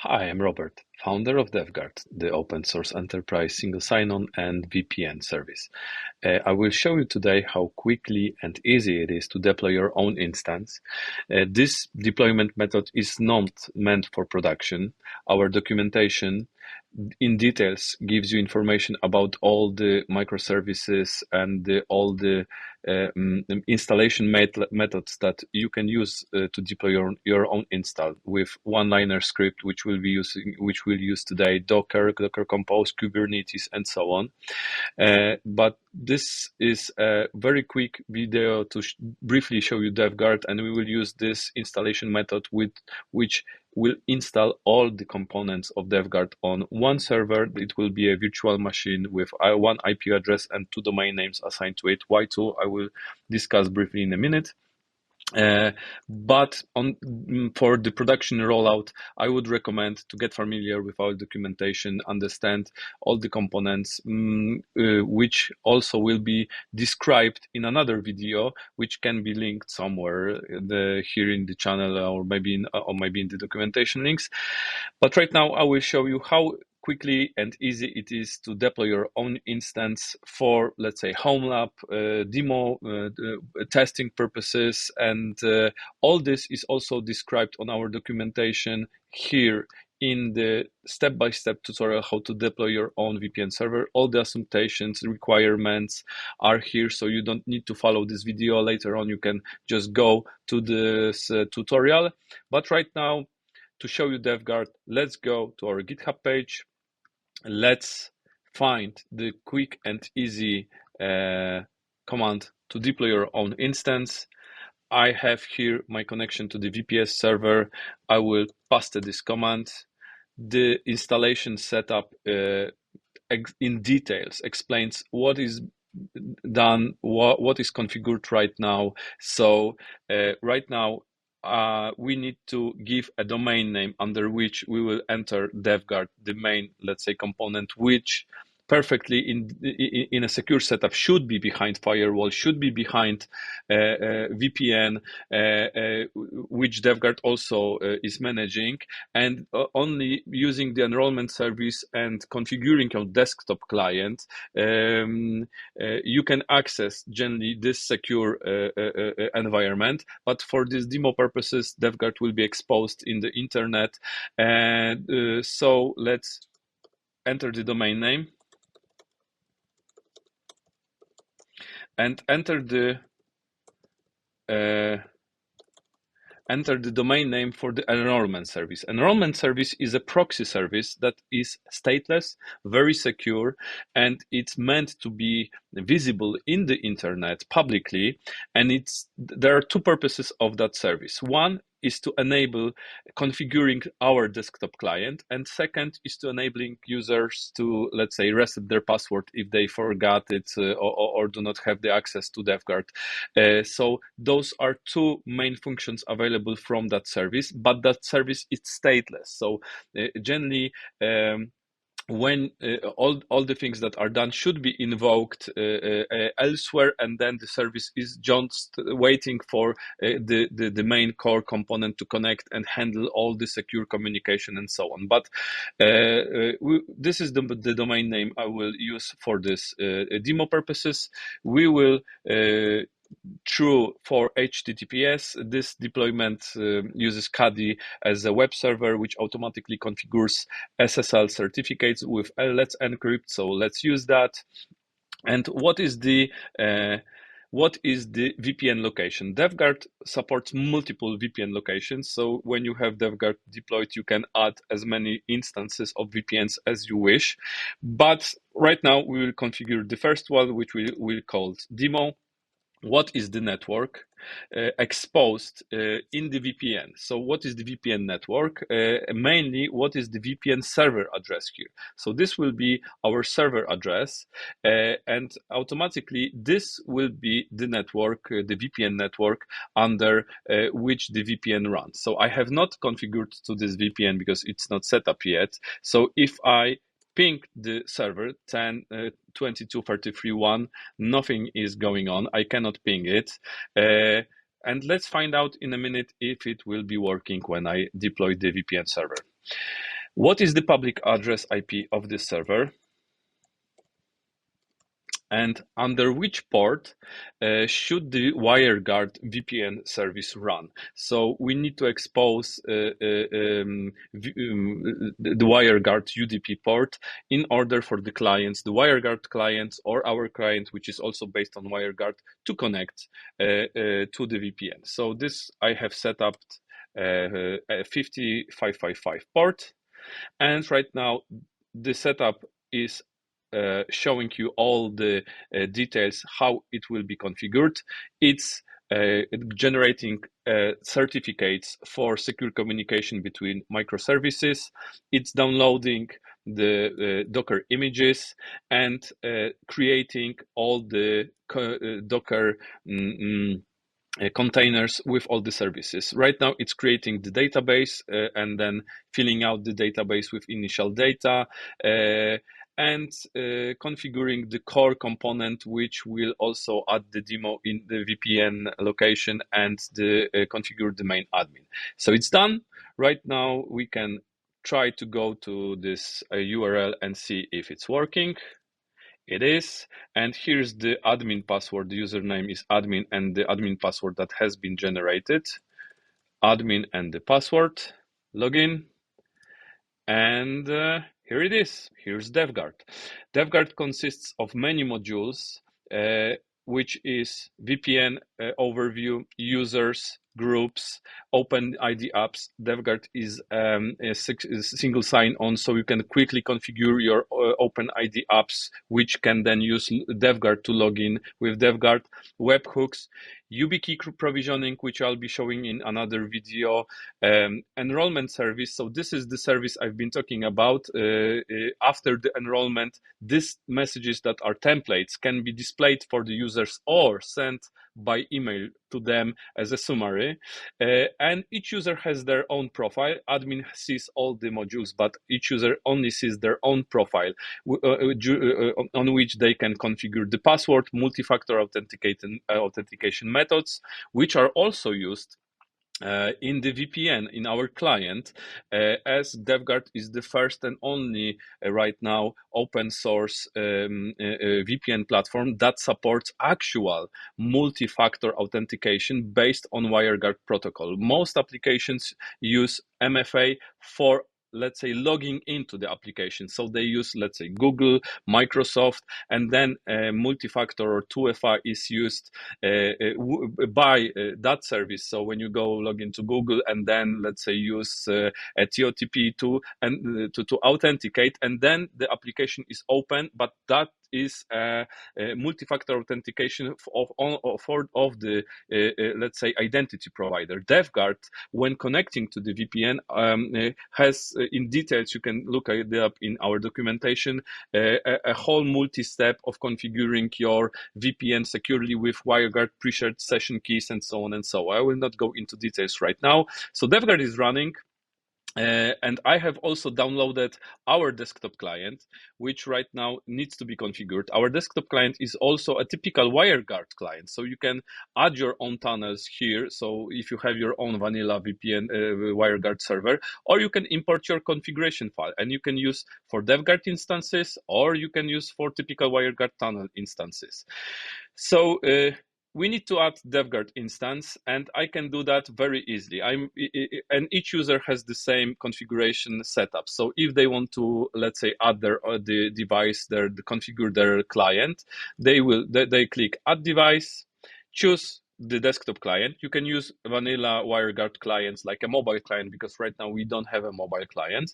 Hi, I'm Robert, founder of DevGuard, the open source enterprise single sign-on and VPN service. I will show you today how quickly and easy it is to deploy your own instance. This deployment method is not meant for production. Our documentation in details gives you information about all the microservices and all the installation methods that you can use to deploy your own install with one-liner script, which we'll use today: Docker, Docker Compose, Kubernetes, and so on. But this is a very quick video to briefly show you DevGuard, and we will use this installation method with which will install all the components of DevGuard on one server. It will be a virtual machine with one IP address and two domain names assigned to it. Why two? I will discuss briefly in a minute. But for the production rollout, I would recommend to get familiar with our documentation, understand all the components, which also will be described in another video, which can be linked somewhere here in the channel, or maybe in the documentation links. But right now, I will show you how quickly and easy it is to deploy your own instance for, let's say, home lab, demo, testing purposes, and all this is also described on our documentation here in the step-by-step tutorial how to deploy your own VPN server. All the assumptions, requirements are here, so you don't need to follow this video. Later on, you can just go to this tutorial. But right now, to show you DevGuard, let's go to our GitHub page. Let's find the quick and easy command to deploy your own instance. I have here my connection to the VPS server. I will paste this command. The installation setup in details explains what is done, what is configured right now. So right now, we need to give a domain name under which we will enter DevGuard, the main, let's say, component, which perfectly in a secure setup should be behind firewall, should be behind VPN, which DevGuard also is managing, and only using the enrollment service and configuring your desktop client, you can access generally this secure environment. But for this demo purposes, DevGuard will be exposed in the internet, and so let's enter the domain name and enter the domain name for the enrollment service. Enrollment service is a proxy service that is stateless, very secure, and it's meant to be visible in the internet publicly. And there are two purposes of that service. One is to enable configuring our desktop client, and second is to enabling users to, let's say, reset their password if they forgot it or do not have the access to DevGuard. So those are two main functions available from that service, but that service is stateless. So generally, when all the things that are done should be invoked elsewhere, and then the service is just waiting for the main core component to connect and handle all the secure communication and so on. But this is the domain name I will use for this demo purposes. We will true for HTTPS. This deployment uses Caddy as a web server, which automatically configures SSL certificates with Let's Encrypt. So let's use that. And what is the VPN location? DevGuard supports multiple VPN locations. So when you have DevGuard deployed, you can add as many instances of VPNs as you wish. But right now, we will configure the first one, which we will call demo. What is the network exposed in the VPN? So what is the VPN network? Mainly, what is the VPN server address here? So this will be our server address, and automatically this will be the network, the VPN network under which the VPN runs. So I have not configured to this VPN because it's not set up yet. So if I ping the server 10.22.33.1, nothing is going on. I cannot ping it. And let's find out in a minute if it will be working when I deploy the VPN server. What is the public address IP of this server? And under which port should the WireGuard VPN service run? So we need to expose the WireGuard UDP port in order for the clients, the WireGuard clients or our client, which is also based on WireGuard, to connect to the VPN. So this I have set up a 50555 port, and right now the setup is showing you all the details how it will be configured. It's generating certificates for secure communication between microservices. It's downloading the Docker images and creating all the Docker containers with all the services. Right now it's creating the database and then filling out the database with initial data and configuring the core component, which will also add the demo in the VPN location and configure the main admin. So it's done. Right now we can try to go to this URL and see if it's working. It is, and here's the admin password. The username is admin and the admin password that has been generated. Admin and the password, login, and here it is. Here's DevGuard. DevGuard consists of many modules, which is VPN overview, users, groups, OpenID apps. DevGuard is a single sign-on, so you can quickly configure your OpenID apps, which can then use DevGuard to log in with DevGuard. Webhooks, YubiKey provisioning, which I'll be showing in another video, enrollment service. So this is the service I've been talking about. After the enrollment, these messages that are templates can be displayed for the users or sent by email to them as a summary. And each user has their own profile. Admin sees all the modules, but each user only sees their own profile on which they can configure the password, multi-factor authentication methods, which are also used in the VPN in our client, as DevGuard is the first and only right now open source VPN platform that supports actual multi-factor authentication based on WireGuard protocol. Most applications use MFA for, let's say, logging into the application. So they use, let's say, Google, Microsoft, and then multi-factor or 2FA is used by that service. So when you go log into Google and then, let's say, use a TOTP to authenticate, and then the application is open, but that is multi-factor authentication of the let's say, identity provider. DevGuard, when connecting to the VPN, has in details, you can look it up in our documentation, a whole multi-step of configuring your VPN securely with WireGuard pre-shared session keys and so on and so on. I will not go into details right now. So DevGuard is running. And I have also downloaded our desktop client, which right now needs to be configured. Our desktop client is also a typical WireGuard client, so you can add your own tunnels here. So if you have your own vanilla VPN WireGuard server, or you can import your configuration file, and you can use for DevGuard instances, or you can use for typical WireGuard tunnel instances. So we need to add DevGuard instance, and I can do that very easily. And each user has the same configuration setup. So if they want to, let's say, add the device, configure their client, they click Add Device, choose the desktop client. You can use vanilla WireGuard clients like a mobile client, because right now we don't have a mobile client.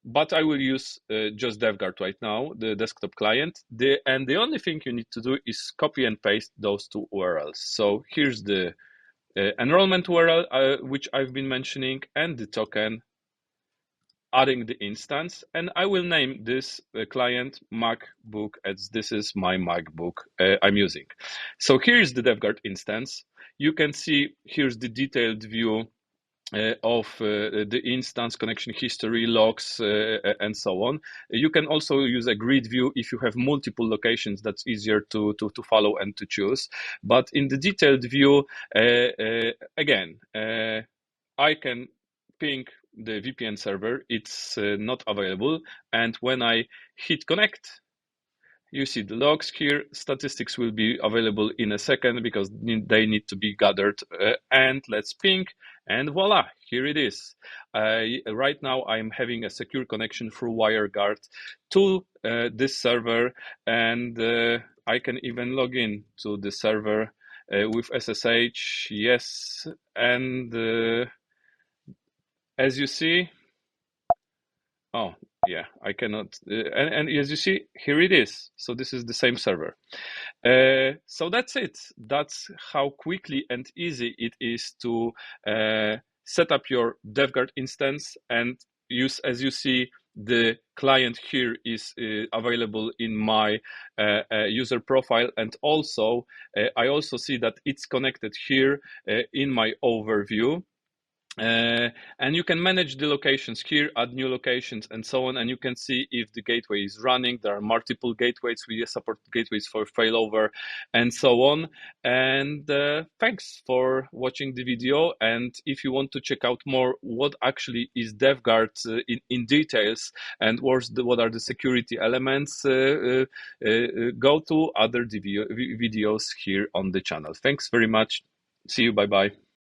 But I will use just DevGuard right now, the desktop client. And the only thing you need to do is copy and paste those two URLs. So here's the enrollment URL, which I've been mentioning, and the token, adding the instance. And I will name this client MacBook, as this is my MacBook I'm using. So here's the DevGuard instance. You can see here's the detailed view of the instance, connection history, logs, and so on. You can also use a grid view if you have multiple locations. That's easier to follow and to choose. But in the detailed view, again, I can ping the VPN server, it's not available. And when I hit connect, you see the logs here. Statistics will be available in a second because they need to be gathered. And let's ping, and voila, here it is. Right now, I'm having a secure connection through WireGuard to this server, and I can even log in to the server with SSH. Yes, and as you see, oh yeah, I cannot. And as you see, here it is. So this is the same server. So that's it. That's how quickly and easy it is to set up your DevGuard instance. And use, as you see, the client here is available in my user profile. And also, I also see that it's connected here in my overview. And you can manage the locations here, add new locations, and so on. And you can see if the gateway is running. There are multiple gateways. We support gateways for failover and so on. And thanks for watching the video. And if you want to check out more what actually is DevGuard in details and what are the security elements, go to other videos here on the channel. Thanks very much. See you. Bye-bye.